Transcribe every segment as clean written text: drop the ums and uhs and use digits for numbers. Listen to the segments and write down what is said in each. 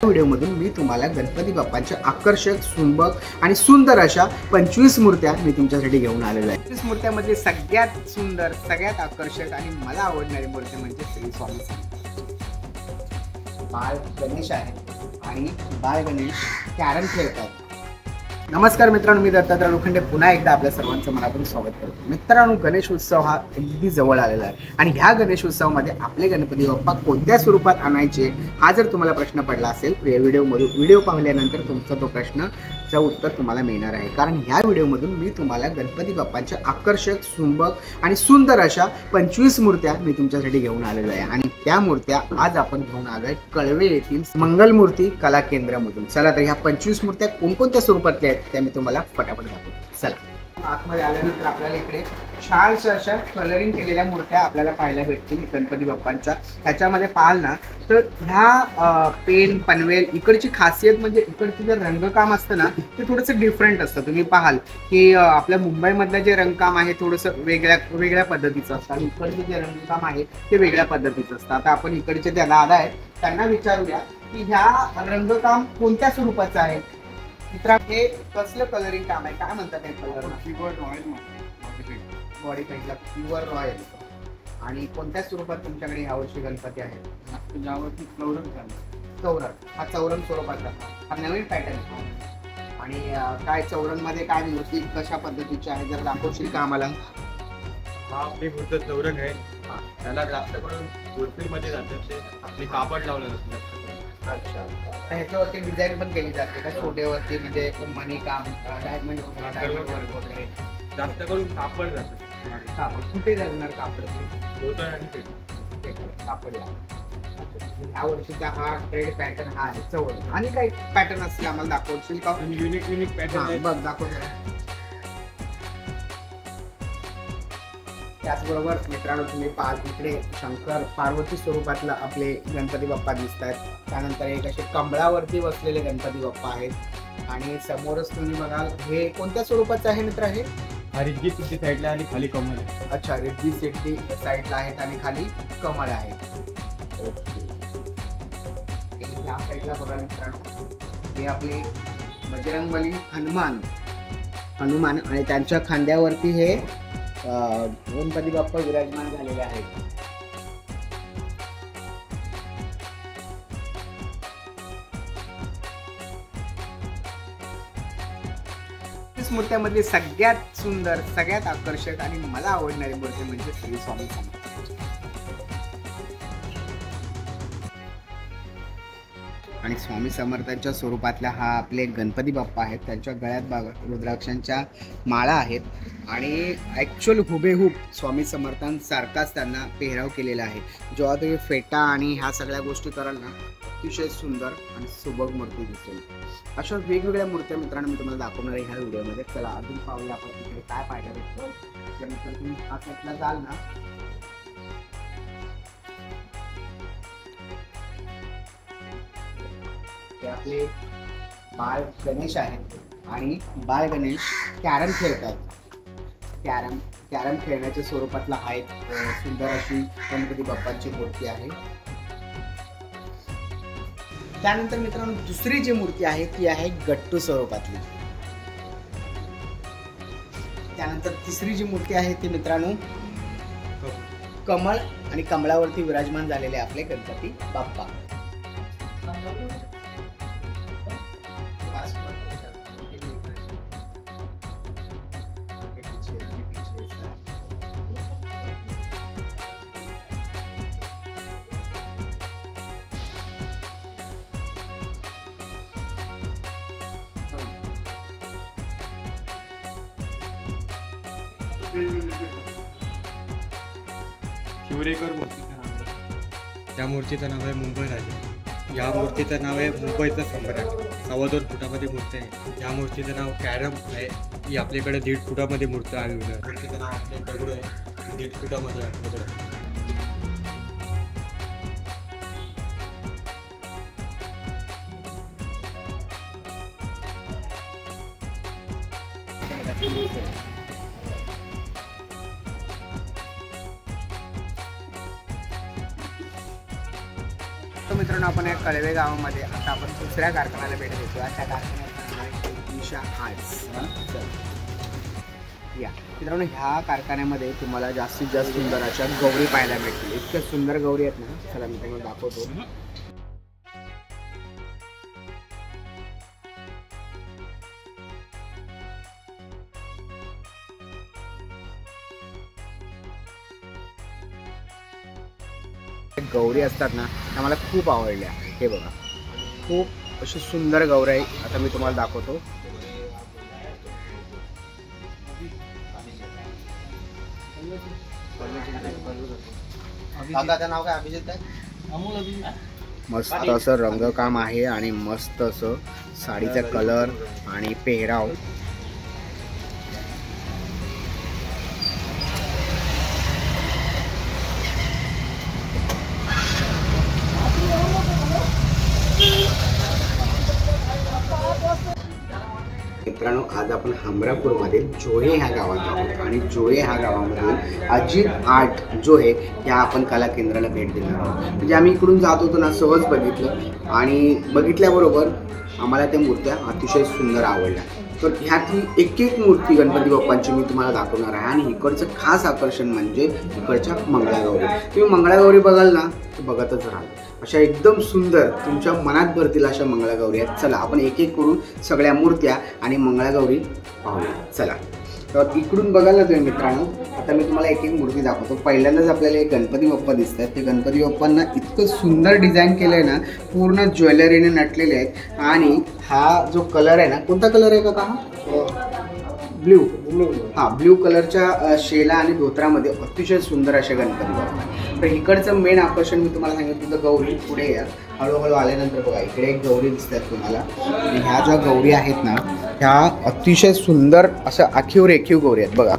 व्हिडिओमधून मी तुम्हाला गणपती बाप्पांच्या आकर्षक, सुबक आणि सुंदर अशा 25 मूर्त्या मी तुमच्यासाठी घेऊन आलेलो आहे। 25 मूर्त्यामध्ये सगळ्यात सुंदर, सगळ्यात आकर्षक आणि मला आवडणारी मूर्ती म्हणजे श्री स्वामी समर्थ। बाळ गणेश आहे आणि बाळ गणेश कॅरम खेळतात। नमस्कार मित्रांनो, मी दत्तात्रय लोखंडे पुन्हा एकदा आपल्या सर्वांचं मनापासून स्वागत करतो। मित्रांनो, गणेश उत्सव हा अगदी जवळ आलेला आहे आणि ह्या गणेश उत्सवामध्ये आपले गणपती बाप्पा कोणत्या स्वरूपात आणायचे हा जर तुम्हाला प्रश्न पडला असेल तर या व्हिडिओ पाहिल्यानंतर तुमचा तो प्रश्नाचं उत्तर तुम्हाला मिळणार आहे। कारण ह्या व्हिडिओमधून मी तुम्हाला गणपती बाप्पांच्या आकर्षक, सुबक आणि सुंदर अशा 25 मूर्त्या मी तुमच्यासाठी घेऊन आलेलो आहे आणि त्या मूर्त्या आज आपण घेऊन आलोय कळवे येथील मंगलमूर्ती कला केंद्रामधून। चला तर ह्या 25 मूर्त्या कोणकोणत्या स्वरूपातल्या आहेत त्या मी तुम्हाला फटाफट दाखवतो। चला, आतमध्ये आल्यानंतर आपल्याला इकडे छानशा अशा कलरिंग केलेल्या मूर्त्या आपल्याला पाहायला भेटतील गणपती बाप्पांच्या। ह्याच्यामध्ये पाहाल ना तर ह्या पेन पनवेल इकडची खासियत म्हणजे इकडचं जे रंगकाम असतं ना ते थोडंसं डिफरंट असतं। तुम्ही पाहाल की आपल्या मुंबईमधलं जे रंगकाम आहे थोडंसं वेगळ्या पद्धतीचं असतं आणि इकडचं जे रंगकाम आहे ते वेगळ्या पद्धतीचं असतं। आता आपण इकडचे जे दादा आहेत त्यांना विचारूया की ह्या रंगकाम कोणत्या स्वरूपाचं आहे। मित्रांनो, हे कसलं कलरिंग काम आहे, काय म्हणतात हे कलर? प्युअर रॉयल बॉडी पेंटला प्युअर रॉयल। आणि कोणत्या स्वरूपात तुमच्याकडे यावर्षी गणपती आहेत? यावरती चौरंग, हा चौरंग स्वरूपातला हा नवीन पॅटर्न आहे। आणि काय चौरंगमध्ये काय मूर्ती कशा पद्धतीची आहे जर दाखवशील का आम्हाला? हा आपली मूर्त चौरंग आहे, त्याला जास्त करून गोलपीमध्ये जातात, ते आपली कापड लावलं जातं। अच्छा, ह्याच्यावरती डिझाईन पण केली जाते का छोटेवरती, म्हणजे मनी काम, डायमंड वगैरे? जास्त करून कापड जातं। कापड कुठे जाणार? कापड कापड। ह्या वर्षीचा हा ट्रेड पॅटर्न हा आहे चौरंग। आणि काही पॅटर्न असतील आम्हाला दाखवशील का? युनिक पॅटर्न बघ, दाखव। त्याचबरोबर मित्रांनो, तुम्ही इकडे शंकर पार्वती स्वरूपातला आपले गणपती बाप्पा दिसत आहेत। त्यानंतर एक असे कमळावरती बसलेले गणपती बाप्पा आहेत आणि समोरच तुम्ही बघाल हे कोणत्या स्वरूपाचं आहे मित्र? आहे रिद्धी सिद्धी साईडला आणि खाली कमळ आहे। अच्छा, रिद्धी सिद्धी साईडला आहेत आणि खाली कमळ आहे। ओके, ह्या साईडला बघा मित्रांनो, हे आपले बजरंगबली हनुमान आणि त्यांच्या खांद्यावरती हे गणपती बाप्पा विराजमान झालेले आहेत। मूर्त्यामध्ये सगळ्यात सुंदर, सगळ्यात आकर्षक आणि मला आवडणारी मूर्ती म्हणजे श्री स्वामी समर्थ। आणि स्वामी समर्थांच्या स्वरूपातल्या हा आपले गणपती बाप्पा आहेत। त्यांच्या गळ्यात रुद्राक्षांच्या माळा आहेत आणि ॲक्च्युअल हुबेहूब स्वामी समर्थांसारखाच त्यांना पेहराव केलेला आहे। जेव्हा तुम्ही फेटा आणि ह्या सगळ्या गोष्टी कराल ना अतिशय सुंदर आणि सुबक मूर्ती दिसेल। अशा वेगवेगळ्या मूर्त्या मित्रांनो मी तुम्हाला दाखवणार आहे ह्या व्हिडिओमध्ये। चला अजून पाहूया आपण तिकडे काय पाहायला भेटतं। त्यानंतर तुम्ही हा साईडला जाल ना, ते आपले बाळ गणेश आहेत आणि बाळ गणेश कॅरम खेळतात। कॅरम खेळण्याच्या स्वरूपातला हा एक सुंदर अशी गणपती बाप्पांची मूर्ती आहे। त्यानंतर मित्रांनो दुसरी जी मूर्ती आहे ती आहे गट्टू स्वरूपातली। त्यानंतर तिसरी जी मूर्ती आहे ती मित्रांनो कमळ आणि कमळावरती विराजमान झालेले आपले गणपती बाप्पा। शिवरेकर मूर्तीचं नाव आहे, त्या मूर्तीचं नाव आहे मुंबई राजा। या मूर्तीचं नाव आहे मुंबईचा सम्राट। 2.25 फुटामध्ये मूर्ती आहे। या मूर्तीचं नाव कॅरम आहे। ही आपल्याकडे 1.5 फुटामध्ये मूर्ती आहे। मूर्तीचं नाव आपले दगड आहे, 1.5 फुटामध्ये दगड आहे। मित्रांनो करून आपण या कळवे गावामध्ये आता आपण दुसऱ्या कारखान्याला भेट देतो. त्या कारखान्याचं नाव आहे दिशा आर्ट्स. या मित्रांनो, ह्या कारखान्यामध्ये तुम्हाला जास्तीत जास्त सुंदर अशा गौरी पाहायला भेटतील. इतक्या सुंदर गौरी आहेत ना. चला मी तुम्हाला दाखवतो. गौरी असतात ना, त्या मला खूप आवडल्या. हे बघा, खूप अशी सुंदर गौरी आहे. आता मी तुम्हाला दाखवतो. नाव काय? अभिजित आहे. मस्त असं रंगकाम आहे आणि मस्त असं साडीचा कलर आणि पेहराव. मित्रांनो, आज आपण हमरापूरमध्ये जोहे ह्या गावात आहोत आणि जोहे ह्या गावामध्ये अजित आर्ट जो आहे ह्या आपण कला केंद्राला भेट देणार आहोत. म्हणजे आम्ही इकडून जात होतो ना, सहज बघितलं आणि बघितल्याबरोबर आम्हाला त्या मूर्त्या अतिशय सुंदर आवडल्या. तर ह्यातली एक एक मूर्ती गणपती बाप्पांची मी तुम्हाला दाखवणार आहे. आणि इकडचं खास आकर्षण म्हणजे इकडच्या मंगळागौरी. तुम्ही मंगळागौरी बघाल ना तर बघतच राहाल. अशा एकदम सुंदर तुमच्या मनात भरतील अशा मंगळागौरी आहेत. चला आपण एक एक करून सगळ्या मूर्त्या आणि मंगळागौरी पाहूया. चला, तर इकडून बघाल ना तुम्ही मित्रांनो. आता मी तुम्हाला एक एक मूर्ती दाखवतो. पहिल्यांदाच आपल्याला एक गणपती बाप्पा दिसत आहेत. ते गणपती बाप्पांना इतकं सुंदर डिझाईन केलं आहे ना, पूर्ण ज्वेलरीने नटलेले आहेत. आणि हा जो कलर आहे ना, कोणता कलर आहे का? ब्ल्यू. हां, ब्ल्यू कलरच्या शेला आणि धोत्रामध्ये अतिशय सुंदर असे गणपती बाप्पा. तर इकडचं मेन आकर्षण मी तुम्हाला सांगितलं तर गौरी. पुढे या, हळूहळू आल्यानंतर बघा इकडे एक गौरी दिसतात तुम्हाला. आणि ह्या ज्या गौरी आहेत ना, ह्या अतिशय सुंदर अशा आखीव रेखीव गौरी आहेत. बघा,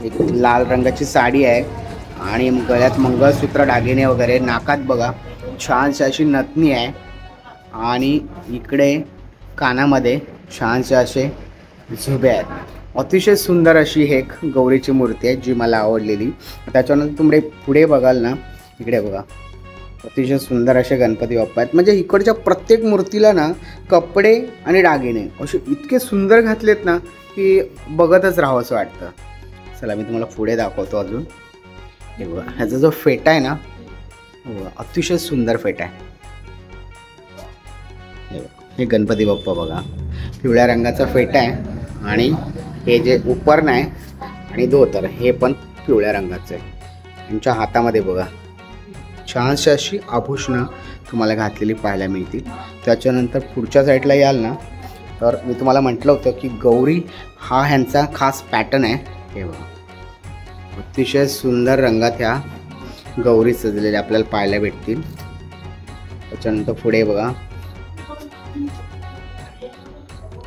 एक लाल रंगाची साडी आहे आणि गळ्यात मंगळसूत्र, दागिने वगैरे. नाकात बघा छानशी अशी नथनी आहे आणि इकडे कानामध्ये छानसे असे झुबे आहेत. अतिशय सुंदर अशी एक गौरीची मूर्ती आहे जी मला आवडलेली. त्याच्यानंतर तुम्ही पुढे बघाल ना, इकडे बघा अतिशय सुंदर असे गणपती बाप्पा आहेत. म्हणजे इकडच्या प्रत्येक मूर्तीला ना कपडे आणि दागिने असे इतके सुंदर घातलेत ना की बघतच राहावं असं वाटतं. चला मी तुम्हाला पुढे दाखवतो अजून. हे बघा, ह्याचा जो फेटा आहे ना, अतिशय सुंदर फेटा आहे. हे गणपती बाप्पा बघा, पिवळ्या रंगाचा फेटा आहे आणि हे जे उपरण आहे आणि धोतर हे पण पिवळ्या रंगाचं आहे. त्यांच्या हातामध्ये बघा छानशी अशी आभूषणं तुम्हाला घातलेली पाहायला मिळतील. त्याच्यानंतर पुढच्या साईडला याल ना, तर मी तुम्हाला म्हटलं होतं की गौरी हा ह्यांचा खास पॅटर्न आहे. हे बघा, अतिशय सुंदर रंगात ह्या गौरी सजलेल्या आपल्याला पाहायला भेटतील. त्याच्यानंतर पुढे बघा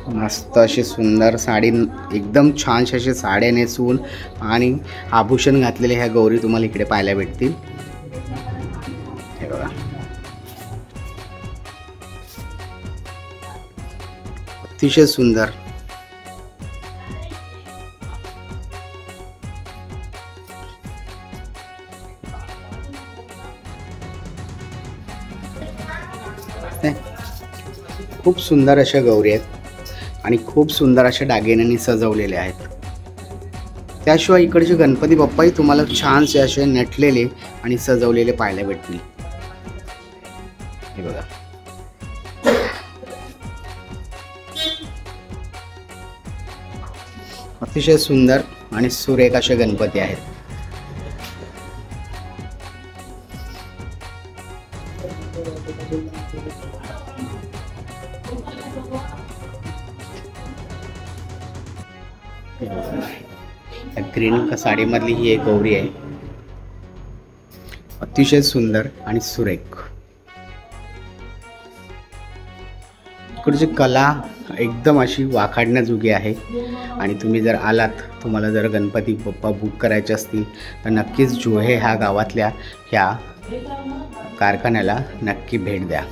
मस्त अशी सुंदर साडी, एकदम छानशी अशी साड्या नेसवून आणि आभूषण घातलेले ह्या गौरी तुम्हाला इकडे पाहायला भेटतील. हे बघा, अतिशय सुंदर. खूप सुंदर अशा गौरी आहेत आणि खूप सुंदर अशा दागिन्यांनी सजवलेले आहेत. त्याशिवाय इकडचे गणपती बाप्पाही तुम्हाला छानसे असे नटलेले आणि सजवलेले पाहायला भेटतील. हे बघा, अतिशय सुंदर आणि सुरेख असे गणपती आहेत. ग्रीन साडीमधली ही एक गौरी आहे, अतिशय सुंदर आणि सुरेख. इकडची कला एकदम अशी वाखाणण्याजोगी आहे आणि तुम्ही जर आलात, तुम्हाला जर गणपती बाप्पा बुक करायचे असतील तर नक्कीच जोहे ह्या गावातल्या ह्या कारखान्याला नक्की भेट द्या.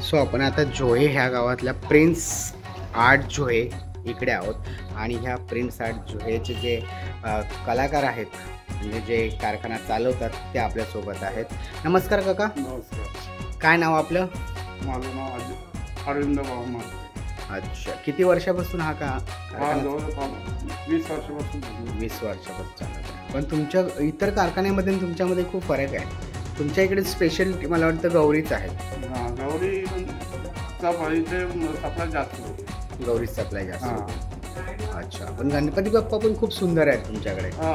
सो आपण आता जोहे ह्या गावातल्या प्रिन्स आर्ट जोहे इकडे आहोत आणि ह्या प्रिन्स आर्ट जोहेचे जे कलाकार आहेत म्हणजे जे कारखाना चालवतात ते आपल्यासोबत आहेत. नमस्कार काका. नमस्कार. काय नाव आपलं? माझं नाव अरविंद भाऊ मास्तर. अच्छा, किती वर्षापासून हा हा कारखाना? जवळपास 20 वर्षापासून झाली. 20 वर्षापासून चालत आहे. पण तुमच्या इतर कारखान्यामध्ये आणि तुमच्यामध्ये खूप फरक आहे. तुमच्या इकडे स्पेशल मला वाटतं गौरीच आहे. हा, गौरीचा इथे सप्लाय जास्त होते. गौरी सप्लाय जास्त हा. होते. अच्छा, पण गणपती बाप्पा पण खूप सुंदर आहेत तुमच्याकडे. हा,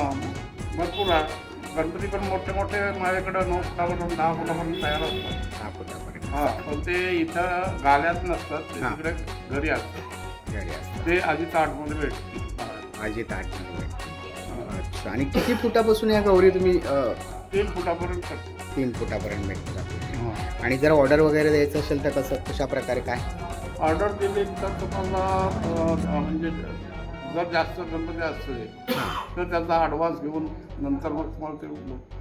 भरपूर आहे. गणपती पण मोठे मोठे माझ्याकडे 9 फुटापासून 10 फुटापर्यंत तयार असतात. 6 फुटापर्यंत हा, पण ते इथं गाल्यात नसतात, ते हा. तिकडे घरी असतात. घरी असतात. ते आधी ताटमध्ये भेटते. माझी ताटमध्ये भेटते. अच्छा, आणि किती फुटापासून या गौरी तुम्ही 3 फुटापर्यंत करतो. 3 फुटापर्यंत भेटतात आपल्याकडे. हा. आणि जर ऑर्डर वगैरे द्यायचं असेल तर कशा प्रकारे काय? ऑर्डर दिली तर तुम्हाला म्हणजे जर जास्त गणपती असले तर त्याचा ॲडव्हान्स घेऊन नंतर मग तुम्हाला ते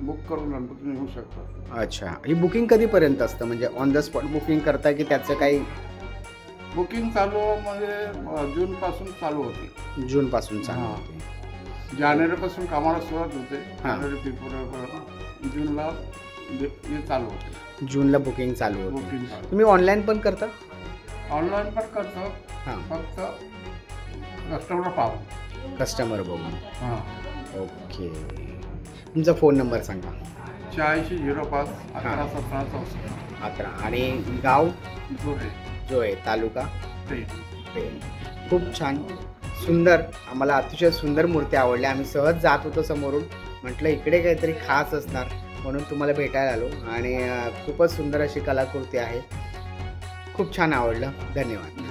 बुक करून गणपती येऊ शकतात. अच्छा, ही बुकिंग कधीपर्यंत असतं म्हणजे ऑन द स्पॉट बुकिंग करता की त्याचं काही? बुकिंग चालू म्हणजे जूनपासून चालू होते. जूनपासून चालू हां. होते. जानेवारीपासून कामाला सुरुवात होते. हां. जानेवारी फेब्रुवारी जूनला हे चालू होते. जूनला बुकिंग चालू होते. बुकिंग चालू. तुम्ही ऑनलाईन पण करता? ऑनलाईन पण करतो, हां, फक्त कस्टमर पाहून. कस्टमर बघून. हां. ओके, तुमचा फोन नंबर सांगा. 8605 1117 64. 11 आणि गाव जोडे जो आहे तालुका ते. पेण. खूप छान सुंदर, आम्हाला अतिशय सुंदर मूर्ती आवडल्या. आम्ही सहज जात होतो समोरून, म्हटलं इकडे काहीतरी खास असणार म्हणून तुम्हाला भेटायला आलो आणि खूपच सुंदर अशी कलाकृती आहे. खूप छान आवडलं. धन्यवाद.